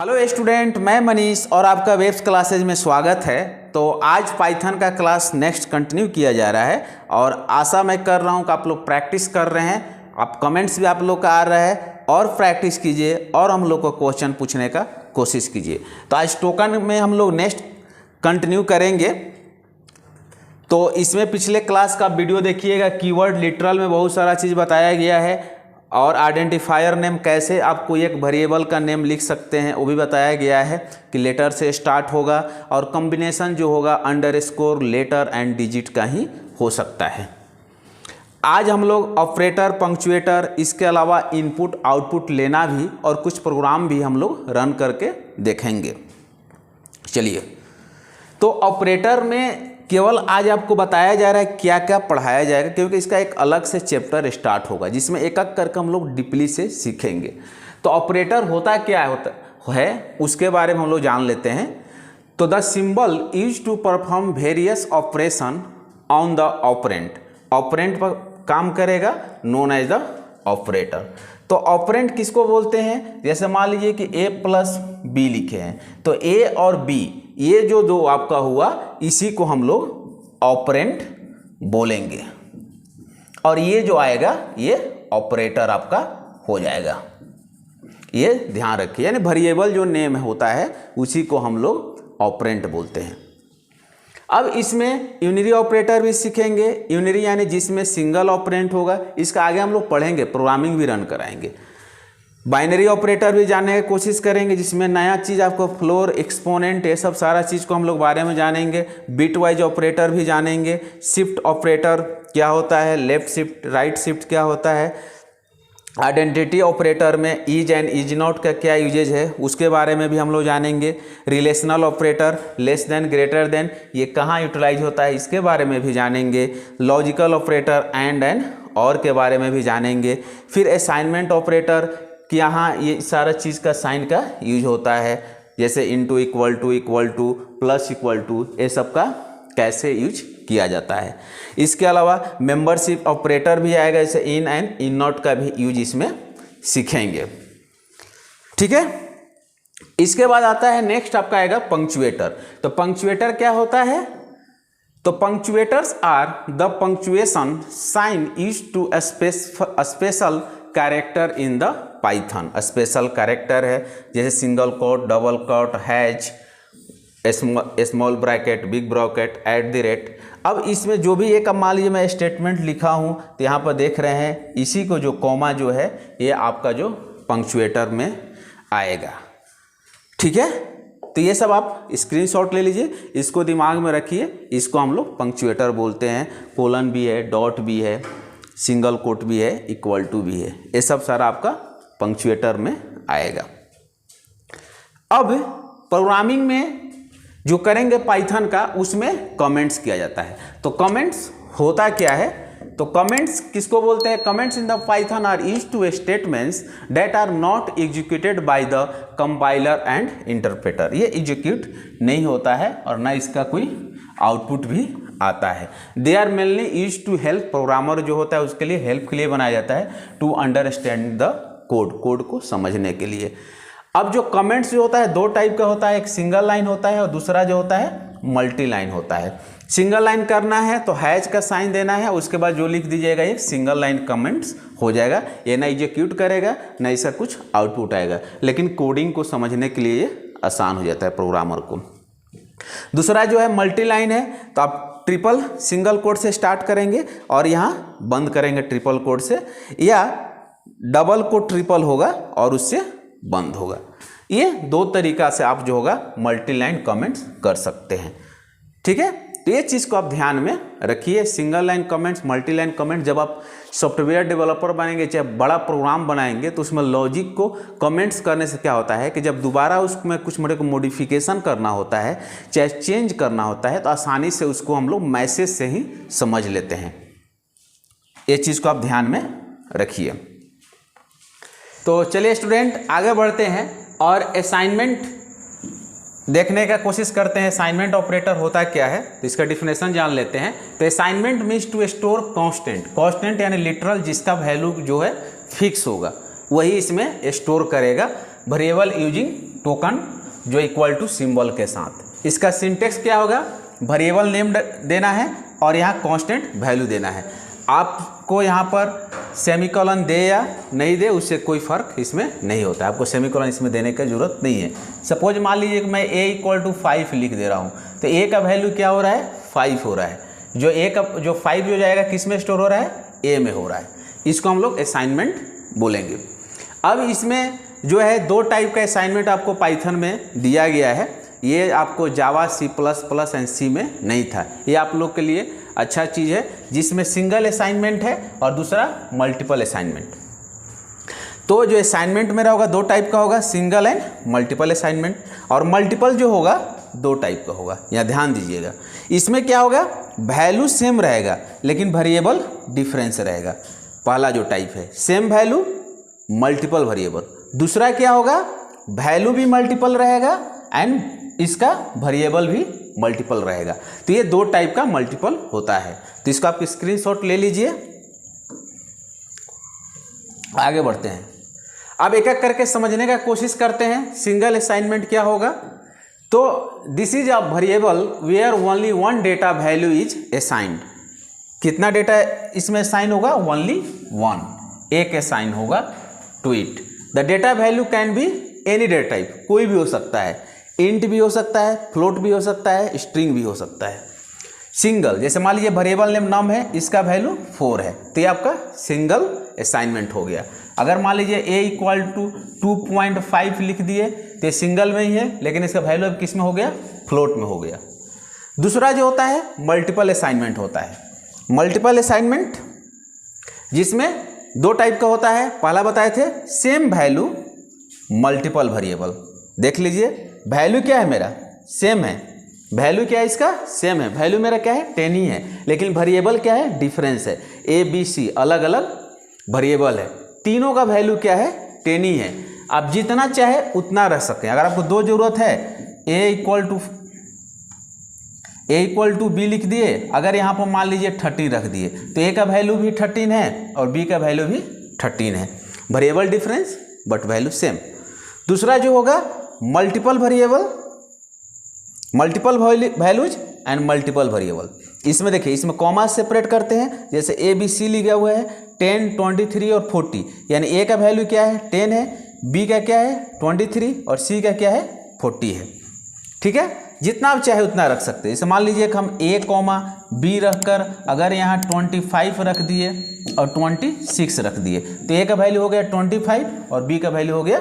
Hello student, मैं मनीष और आपका वेब्स क्लासेज में स्वागत है। तो आज पाइथन का क्लास नेक्स्ट कंटिन्यू किया जा रहा है और आशा मैं कर रहा हूँ कि आप लोग प्रैक्टिस कर रहे हैं। आप कमेंट्स भी आप लोग का आ रहा है और प्रैक्टिस कीजिए और हम लोग को क्वेश्चन पूछने का कोशिश कीजिए। तो आज टोकन में हम लोग नेक्स्ट कंटिन्यू करेंगे। तो इसमें पिछले क्लास का वीडियो देखिएगा। कीवर्ड लिटरल में बहुत सारा चीज़ बताया गया है और आइडेंटिफायर नेम कैसे आप कोई एक वेरिएबल का नेम लिख सकते हैं वो भी बताया गया है कि लेटर से स्टार्ट होगा और कॉम्बिनेशन जो होगा अंडरस्कोर लेटर एंड डिजिट का ही हो सकता है। आज हम लोग ऑपरेटर, पंक्चुएटर, इसके अलावा इनपुट आउटपुट लेना भी और कुछ प्रोग्राम भी हम लोग रन करके देखेंगे। चलिए, तो ऑपरेटर में केवल आज आपको बताया जा रहा है क्या क्या पढ़ाया जाएगा, क्योंकि इसका एक अलग से चैप्टर स्टार्ट होगा जिसमें एक एक करके हम लोग डीपली से सीखेंगे। तो ऑपरेटर होता क्या होता है उसके बारे में हम लोग जान लेते हैं। तो the symbol use to perform various operation on the operand. Operand पर काम करेगा, नोन एज द ऑपरेटर। तो ऑपरेंट किसको बोलते हैं? जैसे मान लीजिए कि a प्लस बी लिखे हैं, तो a और b ये जो दो आपका हुआ इसी को हम लोग ऑपरेंट बोलेंगे और ये जो आएगा ये ऑपरेटर आपका हो जाएगा। ये ध्यान रखिए, यानी वेरिएबल जो नेम होता है उसी को हम लोग ऑपरेंट बोलते हैं। अब इसमें यूनरी ऑपरेटर भी सीखेंगे। यूनरी यानी जिसमें सिंगल ऑपरेंट होगा, इसका आगे हम लोग पढ़ेंगे, प्रोग्रामिंग भी रन कराएंगे। बाइनरी ऑपरेटर भी जानने की कोशिश करेंगे जिसमें नया चीज़ आपको फ्लोर, एक्सपोनेंट, ये सब सारा चीज़ को हम लोग बारे में जानेंगे। बिट वाइज ऑपरेटर भी जानेंगे। शिफ्ट ऑपरेटर क्या होता है, लेफ्ट शिफ्ट, राइट शिफ्ट क्या होता है। आइडेंटिटी ऑपरेटर में इज एंड इज नॉट का क्या यूजेज है उसके बारे में भी हम लोग जानेंगे। Relational operator, less than, greater than, ये कहाँ यूटिलाइज होता है इसके बारे में भी जानेंगे। लॉजिकल ऑपरेटर, एंड और के बारे में भी जानेंगे। फिर असाइनमेंट ऑपरेटर कि यहाँ ये सारा चीज़ का साइन का यूज होता है, जैसे into, equal to, plus equal to, ये सब का कैसे यूज किया जाता है। इसके अलावा मेंबरशिप ऑपरेटर भी आएगा, जैसे इन एंड इन नॉट का भी यूज इसमें सीखेंगे। ठीक है, इसके बाद आता है नेक्स्ट आपका आएगा पंक्चुएटर। तो पंक्चुएटर क्या होता है? तो punctuators are the punctuation sign use to special character in the Python. Special character है जैसे single quote, double quote, hash, small bracket, big bracket, at the rate. अब इसमें जो भी एक, अब मान लीजिए मैं स्टेटमेंट लिखा हूँ तो यहाँ पर देख रहे हैं इसी को जो कॉमा जो है ये आपका जो पंक्चुएटर में आएगा। ठीक है, तो ये सब आप स्क्रीनशॉट ले लीजिए, इसको दिमाग में रखिए। इसको हम लोग पंक्चुएटर बोलते हैं। कोलन भी है, डॉट भी है, सिंगल कोट भी है, इक्वल टू भी है, ये सब सारा आपका पंक्चुएटर में आएगा। अब प्रोग्रामिंग में जो करेंगे पाइथन का उसमें कमेंट्स किया जाता है। तो कमेंट्स होता क्या है? तो कमेंट्स किसको बोलते हैं? Comments in the Python are used to statements that are not executed by the compiler and interpreter. ये एग्जीक्यूट नहीं होता है और ना इसका कोई आउटपुट भी आता है। They are mainly use to help, programmer जो होता है उसके लिए हेल्प के लिए बनाया जाता है, टू अंडरस्टैंड द कोड को समझने के लिए। अब जो कमेंट्स जो होता है दो टाइप का होता है, एक सिंगल लाइन होता है और दूसरा जो होता है मल्टी लाइन होता है। सिंगल लाइन करना है तो हैश का साइन देना है, उसके बाद जो लिख दीजिएगा एक सिंगल लाइन कमेंट्स हो जाएगा। ये ना एग्जीक्यूट करेगा ना इसका कुछ आउटपुट आएगा, लेकिन कोडिंग को समझने के लिए ये आसान हो जाता है प्रोग्रामर को। दूसरा जो है मल्टी लाइन है, तो आप ट्रिपल सिंगल कोड से स्टार्ट करेंगे और यहाँ बंद करेंगे ट्रिपल कोड से, या डबल कोड ट्रिपल होगा और उससे बंद होगा। ये दो तरीका से आप जो होगा मल्टी लाइन कमेंट्स कर सकते हैं। ठीक है, तो ये चीज़ को आप ध्यान में रखिए। Single line comments, multi line comment, जब आप सॉफ्टवेयर डेवलपर बनेंगे, चाहे बड़ा प्रोग्राम बनाएंगे, तो उसमें लॉजिक को कमेंट्स करने से क्या होता है कि जब दोबारा उसमें कुछ मोटे को मॉडिफिकेशन करना होता है, चाहे चेंज करना होता है, तो आसानी से उसको हम लोग मैसेज से ही समझ लेते हैं। ये चीज़ को आप ध्यान में रखिए। तो चलिए स्टूडेंट आगे बढ़ते हैं और असाइनमेंट देखने का कोशिश करते हैं। असाइनमेंट ऑपरेटर होता क्या है तो इसका डिफिनेशन जान लेते हैं। तो assignment means to store constant, constant यानी लिटरल जिसका वैल्यू जो है फिक्स होगा वही इसमें स्टोर करेगा। वेरिएबल यूजिंग टोकन जो इक्वल टू सिंबल के साथ। इसका सिंटेक्स क्या होगा, वेरिएबल नेम देना है और यहाँ कांस्टेंट वैल्यू देना है। आपको यहाँ पर सेमीकोलन दे या नहीं दे उससे कोई फ़र्क इसमें नहीं होता है, आपको सेमीकोलन इसमें देने की ज़रूरत नहीं है। सपोज मान लीजिए कि मैं a इक्वल टू 5 लिख दे रहा हूँ, तो a का वैल्यू क्या हो रहा है, 5 हो रहा है। जो a का जो 5 जो जाएगा किस में स्टोर हो रहा है, a में हो रहा है। इसको हम लोग असाइनमेंट बोलेंगे। अब इसमें जो है 2 टाइप का असाइनमेंट आपको पाइथन में दिया गया है। ये आपको जावा C++ एंड C में नहीं था। ये आप लोग के लिए अच्छा चीज़ है, जिसमें सिंगल असाइनमेंट है और दूसरा मल्टीपल असाइनमेंट। तो जो असाइनमेंट मेरा होगा 2 टाइप का होगा, सिंगल एंड मल्टीपल असाइनमेंट। और मल्टीपल जो होगा 2 टाइप का होगा, यहाँ ध्यान दीजिएगा। इसमें क्या होगा, वैल्यू सेम रहेगा लेकिन वेरिएबल डिफरेंस रहेगा। पहला जो टाइप है सेम वैल्यू मल्टीपल वेरिएबल। दूसरा क्या होगा, वैल्यू भी मल्टीपल रहेगा एंड इसका वेरिएबल भी मल्टीपल रहेगा। तो ये 2 टाइप का मल्टीपल होता है। तो इसको आप स्क्रीनशॉट ले लीजिए। आगे बढ़ते हैं। अब एक एक करके समझने का कोशिश करते हैं। सिंगल असाइनमेंट क्या होगा, तो this is a variable where only one data value is assigned. कितना डेटा इसमें असाइन होगा, ओनली 1, एक असाइन होगा to it. The data value can be any data type, कोई भी हो सकता है, इंट भी हो सकता है, फ्लोट भी हो सकता है, स्ट्रिंग भी हो सकता है। सिंगल, जैसे मान लीजिए वेरिएबल नेम नम है, इसका वैल्यू 4 है, तो ये आपका सिंगल असाइनमेंट हो गया। अगर मान लीजिए a इक्वल टू 2.5 लिख दिए तो ये सिंगल में ही है, लेकिन इसका वैल्यू अब किस में हो गया, फ्लोट में हो गया। दूसरा जो होता है मल्टीपल असाइनमेंट होता है। मल्टीपल असाइनमेंट जिसमें 2 टाइप का होता है। पहला बताए थे सेम वैल्यू मल्टीपल वेरिएबल। देख लीजिए, वैल्यू क्या है मेरा, सेम है। वैल्यू क्या है इसका, सेम है। वैल्यू मेरा क्या है, 10 ही है, लेकिन वेरिएबल क्या है, डिफरेंस है। a b c अलग अलग वेरिएबल है, तीनों का वैल्यू क्या है, 10 ही है। आप जितना चाहे उतना रख सकते हैं। अगर आपको 2 जरूरत है, a इक्वल टू b लिख दिए, अगर यहाँ पर मान लीजिए 13 रख दिए तो a का वैल्यू भी 13 है और b का वैल्यू भी 13 है। Variable difference but value same. दूसरा जो होगा multiple variable, multiple values and multiple variable. इसमें देखिए, इसमें कॉमा सेपरेट करते हैं। जैसे a b c लिखा हुआ है 10, 23 और 40, यानी a का वैल्यू क्या है, 10 है, b का क्या है, 23 और c का क्या है, 40 है। ठीक है, जितना आप चाहे उतना रख सकते हैं। जैसे मान लीजिए कि हम a, b रखकर अगर यहाँ 25 रख दिए और 26 रख दिए तो a का वैल्यू हो गया 25 और b का वैल्यू हो गया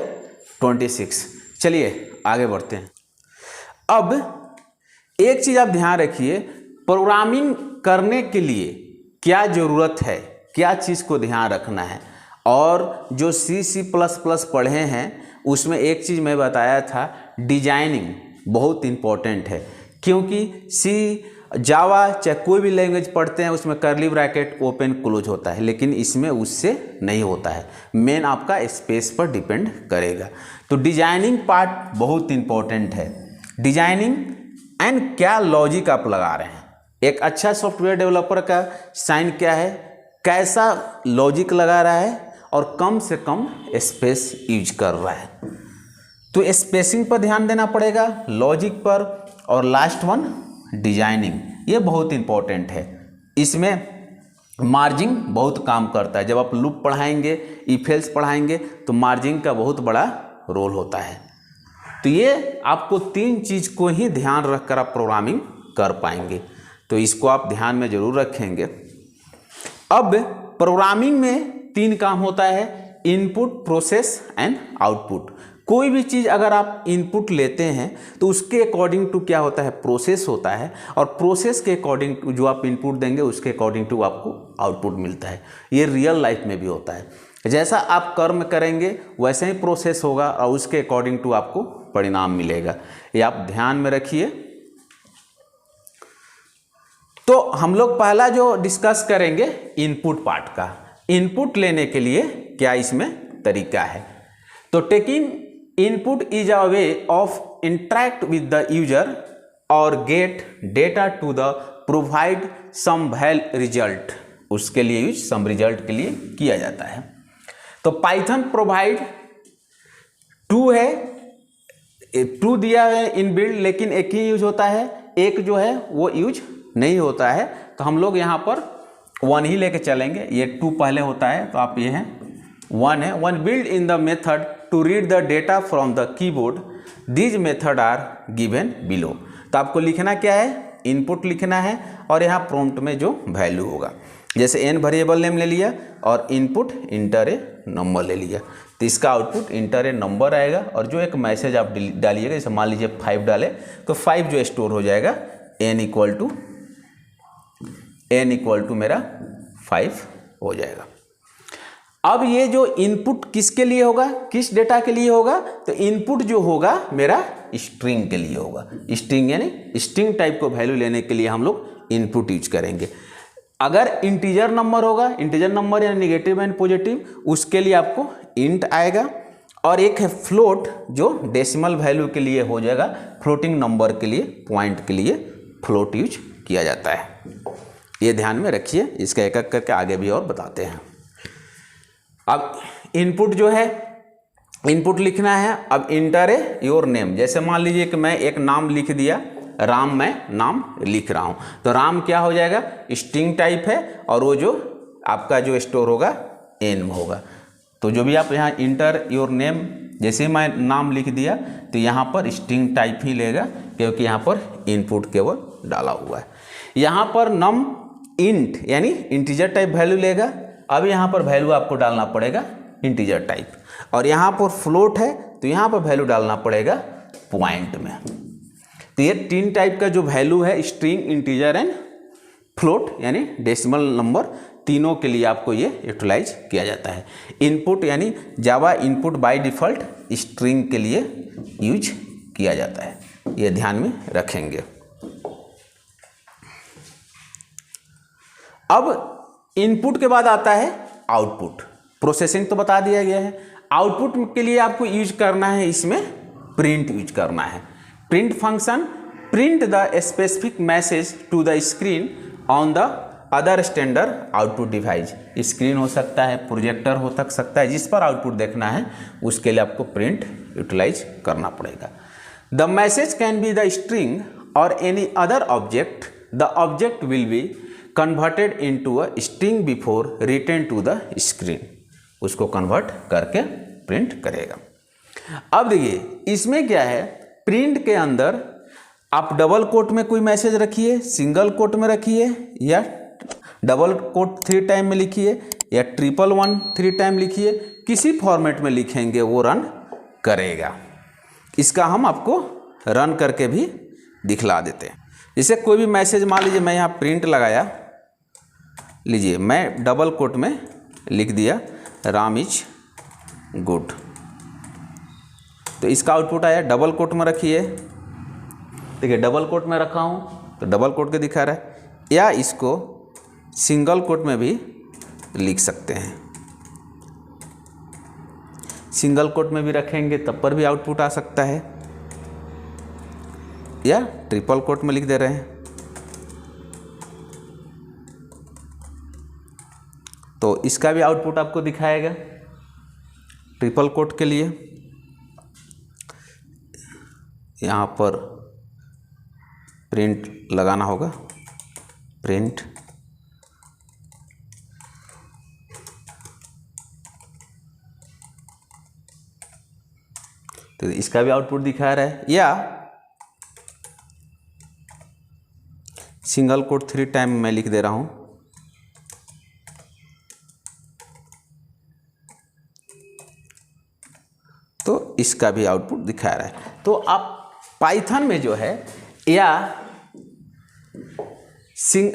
26। चलिए आगे बढ़ते हैं। अब एक चीज़ आप ध्यान रखिए, प्रोग्रामिंग करने के लिए क्या ज़रूरत है, क्या चीज़ को ध्यान रखना है। और जो C++ पढ़े हैं उसमें एक चीज़ मैं बताया था, डिजाइनिंग बहुत इम्पोर्टेंट है। क्योंकि जावा चाहे कोई भी लैंग्वेज पढ़ते हैं उसमें कर्ली ब्रैकेट ओपन क्लोज होता है, लेकिन इसमें उससे नहीं होता है। मेन आपका स्पेस पर डिपेंड करेगा। तो डिजाइनिंग पार्ट बहुत इम्पोर्टेंट है। डिजाइनिंग एंड क्या लॉजिक आप लगा रहे हैं। एक अच्छा सॉफ्टवेयर डेवलपर का साइन क्या है, कैसा लॉजिक लगा रहा है और कम से कम स्पेस यूज कर रहा है। तो स्पेसिंग पर ध्यान देना पड़ेगा, लॉजिक पर, और लास्ट वन डिजाइनिंग। ये बहुत इंपॉर्टेंट है। इसमें मार्जिंग बहुत काम करता है। जब आप लूप पढ़ाएंगे, इफ एल्स पढ़ाएंगे तो मार्जिंग का बहुत बड़ा रोल होता है। तो ये आपको 3 चीज़ को ही ध्यान रखकर आप प्रोग्रामिंग कर पाएंगे। तो इसको आप ध्यान में ज़रूर रखेंगे। अब प्रोग्रामिंग में 3 काम होता है, इनपुट, प्रोसेस एंड आउटपुट। कोई भी चीज़ अगर आप इनपुट लेते हैं तो उसके अकॉर्डिंग टू क्या होता है, प्रोसेस होता है, और प्रोसेस के अकॉर्डिंग टू जो आप इनपुट देंगे उसके अकॉर्डिंग टू आपको आउटपुट मिलता है। ये रियल लाइफ में भी होता है। जैसा आप कर्म करेंगे वैसे ही प्रोसेस होगा और उसके अकॉर्डिंग टू आपको परिणाम मिलेगा। ये आप ध्यान में रखिए। तो हम लोग पहला जो डिस्कस करेंगे इनपुट पार्ट का। इनपुट लेने के लिए क्या इसमें तरीका है। तो taking input is a way of interact with the user और get data to the provide some well result. उसके लिए यूज सम रिजल्ट के लिए किया जाता है। तो पाइथन प्रोवाइड 2 है, टू दिया है इन बिल्ड, लेकिन एक ही यूज होता है, एक जो है वो यूज नहीं होता है। तो हम लोग यहाँ पर 1 ही लेके चलेंगे। ये 2 पहले होता है, तो आप ये है 1 है। 1 build in the method to read the data from the keyboard, these method are given below. तो आपको लिखना क्या है, इनपुट लिखना है और यहाँ प्रॉम्प्ट में जो वैल्यू होगा, जैसे n वेरिएबल नेम ले लिया और इनपुट इंटर ए नंबर ले लिया, तो इसका आउटपुट इंटर ए नंबर आएगा। और जो एक मैसेज आप डालिएगा, जैसे मान लीजिए 5 डाले तो 5 जो स्टोर हो जाएगा, n इक्वल टू मेरा 5 हो जाएगा। अब ये जो इनपुट किसके लिए होगा, किस डेटा के लिए होगा, तो इनपुट जो होगा मेरा स्ट्रिंग के लिए होगा। स्ट्रिंग यानी स्ट्रिंग टाइप को वैल्यू लेने के लिए हम लोग इनपुट यूज करेंगे। अगर इंटीजर नंबर होगा, इंटीजर नंबर या नेगेटिव एंड पॉजिटिव, उसके लिए आपको इंट आएगा। और एक है फ्लोट जो डेसिमल वैल्यू के लिए हो जाएगा, फ्लोटिंग नंबर के लिए, पॉइंट के लिए फ्लोट यूज किया जाता है। ये ध्यान में रखिए, इसका एक एक करके आगे भी और बताते हैं। अब इनपुट जो है, इनपुट लिखना है। अब इंटर ए योर नेम, जैसे मान लीजिए कि मैं एक नाम लिख दिया, राम, मैं नाम लिख रहा हूँ, तो राम क्या हो जाएगा, स्ट्रिंग टाइप है और वो जो आपका जो स्टोर होगा एन में होगा। तो जो भी आप यहाँ इंटर योर नेम, जैसे मैं नाम लिख दिया तो यहाँ पर स्ट्रिंग टाइप ही लेगा, क्योंकि यहाँ पर इनपुट केवल डाला हुआ है। यहाँ पर नम इंट यानी इंटीजर टाइप वैल्यू लेगा। अब यहाँ पर वैल्यू आपको डालना पड़ेगा इंटीजर टाइप, और यहाँ पर फ्लोट है तो यहाँ पर वैल्यू डालना पड़ेगा पॉइंट में। तो ये 3 टाइप का जो वैल्यू है, स्ट्रिंग, इंटीजर एंड फ्लोट यानी डेसिमल नंबर, तीनों के लिए आपको ये यूटिलाइज किया जाता है। इनपुट यानी जावा इनपुट बाय डिफ़ॉल्ट स्ट्रिंग के लिए यूज किया जाता है, ये ध्यान में रखेंगे। अब इनपुट के बाद आता है आउटपुट। प्रोसेसिंग तो बता दिया गया है। आउटपुट के लिए आपको यूज करना है, इसमें प्रिंट यूज करना है। Print function print the specific message to the screen on the other standard output device. Screen हो सकता है, प्रोजेक्टर हो सकता है, जिस पर आउटपुट देखना है उसके लिए आपको प्रिंट यूटिलाइज करना पड़ेगा। The message can be the string और any other object. The object will be converted into a string before return to the screen. उसको कन्वर्ट करके प्रिंट करेगा। अब देखिए इसमें क्या है, प्रिंट के अंदर आप डबल कोट में कोई मैसेज रखिए, सिंगल कोट में रखिए, या डबल कोट 3 टाइम में लिखिए, या 111 3 टाइम लिखिए, किसी फॉर्मेट में लिखेंगे वो रन करेगा। इसका हम आपको रन करके भी दिखला देते हैं। जैसे कोई भी मैसेज, मान लीजिए मैं यहाँ प्रिंट लगाया, लीजिए मैं डबल कोट में लिख दिया राम इज गुड, तो इसका आउटपुट आया। डबल कोट में रखिए, देखिए डबल कोट में रखा हूँ तो डबल कोट के दिखा रहा है, या इसको सिंगल कोट में भी लिख सकते हैं। सिंगल कोट में भी रखेंगे तब पर भी आउटपुट आ सकता है, या ट्रिपल कोट में लिख दे रहे हैं तो इसका भी आउटपुट आपको दिखाएगा। ट्रिपल कोट के लिए यहाँ पर प्रिंट लगाना होगा, प्रिंट, तो इसका भी आउटपुट दिखा रहा है। या सिंगल कोट 3 टाइम मैं लिख दे रहा हूँ, तो इसका भी आउटपुट दिखा रहा है। तो आप पाइथन में जो है, या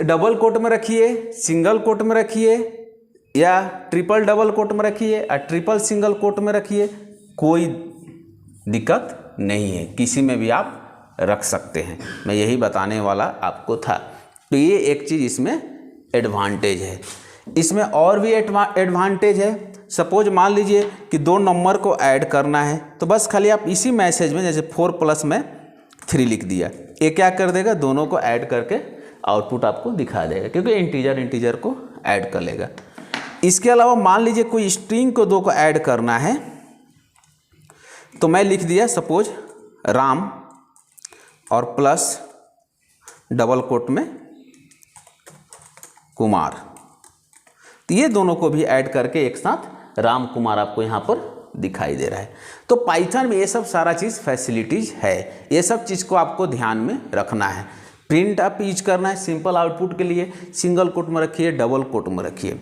डबल कोट में रखिए, सिंगल कोट में रखिए, या ट्रिपल डबल कोट में रखिए, या ट्रिपल सिंगल कोट में रखिए, कोई दिक्कत नहीं है, किसी में भी आप रख सकते हैं। मैं यही बताने वाला आपको था। तो ये एक चीज़ इसमें एडवांटेज है। इसमें और भी एडवांटेज है। सपोज मान लीजिए कि 2 नंबर को ऐड करना है, तो बस खाली आप इसी मैसेज में जैसे 4 प्लस में 3 लिख दिया, ये क्या कर देगा, दोनों को ऐड करके आउटपुट आपको दिखा देगा, क्योंकि इंटीजर को ऐड कर लेगा। इसके अलावा मान लीजिए कोई स्ट्रिंग को 2 को ऐड करना है, तो मैं लिख दिया सपोज राम और प्लस डबल कोट में कुमार, तो ये दोनों को भी ऐड करके एक साथ राम कुमार आपको यहाँ पर दिखाई दे रहा है। तो पाइथन में ये सब सारा चीज़ फैसिलिटीज़ है, ये सब चीज़ को आपको ध्यान में रखना है। प्रिंट आप यूज करना है सिंपल आउटपुट के लिए, सिंगल कोट में रखिए, डबल कोट में रखिए।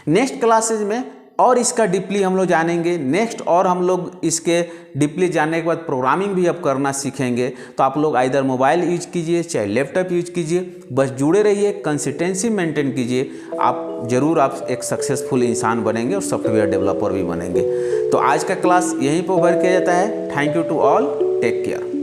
नेक्स्ट क्लासेज में और इसका डीपली हम लोग जानेंगे नेक्स्ट, और हम लोग इसके डीपली जानने के बाद प्रोग्रामिंग भी अब करना सीखेंगे। तो आप लोग आइदर मोबाइल यूज कीजिए चाहे लैपटॉप यूज कीजिए, बस जुड़े रहिए, कंसिस्टेंसी मेंटेन कीजिए, आप जरूर आप एक सक्सेसफुल इंसान बनेंगे और सॉफ्टवेयर डेवलपर भी बनेंगे। तो आज का क्लास यहीं पर ओवर किया जाता है। Thank you to all, take care.